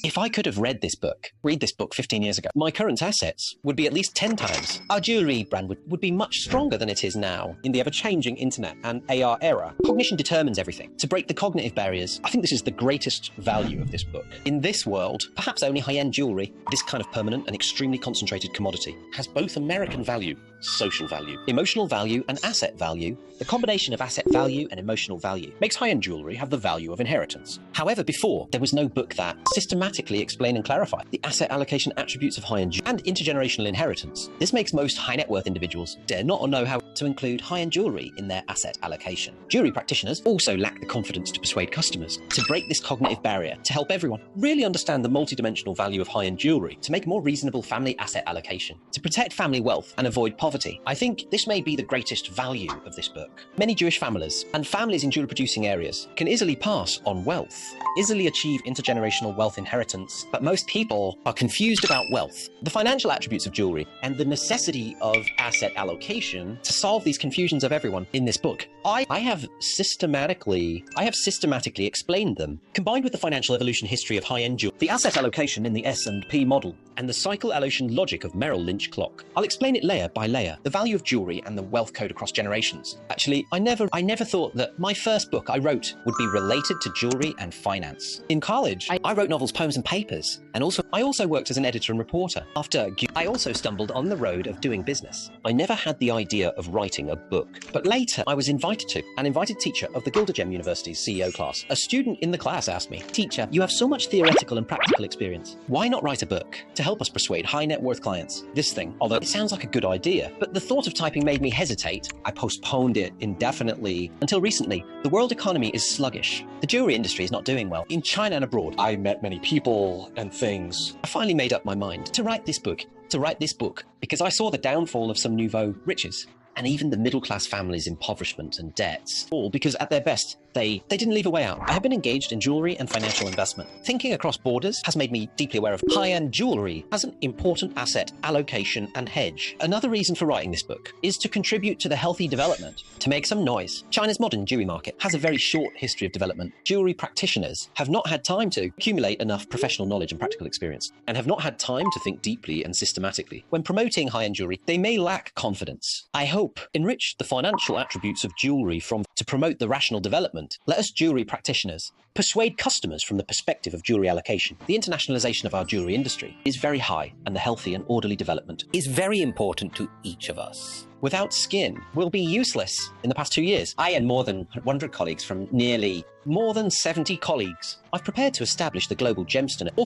If I could have read this book 15 years ago, my current assets would be at least 10 times. Our jewelry brand would be much stronger than it is now in the ever-changing internet and AR era. Cognition determines everything. To break the cognitive barriers, I think this is the greatest value of this book. In this world, perhaps only high-end jewelry, this kind of permanent and extremely concentrated commodity, has both American value, social value, emotional value, and asset value. The combination of asset value and emotional value makes high-end jewelry have the value of inheritance. However, before, there was no book that systematically explain and clarify the asset allocation attributes of high-end jewelry and intergenerational inheritance. This makes most high net worth individuals dare not or know how to include high-end jewelry in their asset allocation. Jewelry practitioners also lack the confidence to persuade customers to break this cognitive barrier, to help everyone really understand the multidimensional value of high-end jewelry, to make more reasonable family asset allocation, to protect family wealth and avoid poverty. I think this may be the greatest value of this book. Many Jewish families and families in jewelry producing areas can easily pass on wealth, easily achieve intergenerational wealth inheritance, but most people are confused about wealth, the financial attributes of jewelry, and the necessity of asset allocation to solve these confusions of everyone in this book. I have systematically explained them, combined with the financial evolution history of high-end jewelry, the asset allocation in the S&P model, and the cycle allocation logic of Merrill Lynch clock. I'll explain it layer by layer, the value of jewelry and the wealth code across generations. Actually, I never thought that my first book I wrote would be related to jewelry and finance. In college, I wrote novels, poems, and papers, and I also worked as an editor and reporter. I also stumbled on the road of doing business. I never had the idea of writing a book, but later I was invited to an invited teacher of the Gildergem University's CEO class. A student in the class asked me, "Teacher, you have so much theoretical and practical experience. Why not write a book to help us persuade high net worth clients?" This thing, although it sounds like a good idea, but the thought of typing made me hesitate. I postponed it indefinitely until recently. The world economy is sluggish. The jewelry industry is not doing well in China and abroad. I met many people and things. I finally made up my mind to write this book because I saw the downfall of some nouveau riches, and even the middle-class families' impoverishment and debts, all because at their best, they didn't leave a way out. I have been engaged in jewelry and financial investment. Thinking across borders has made me deeply aware of high-end jewelry as an important asset allocation and hedge. Another reason for writing this book is to contribute to the healthy development, to make some noise. China's modern jewelry market has a very short history of development. Jewelry practitioners have not had time to accumulate enough professional knowledge and practical experience, and have not had time to think deeply and systematically. When promoting high-end jewelry, they may lack confidence. I hope enrich the financial attributes of jewelry to promote the rational development. Let us jewelry practitioners persuade customers from the perspective of jewelry allocation. The internationalization of our jewelry industry is very high, and the healthy and orderly development is very important to each of us. Without skin, we'll be useless. In the past 2 years, I and more than 100 colleagues from nearly more than 70 colleagues, I've prepared to establish the global gemstone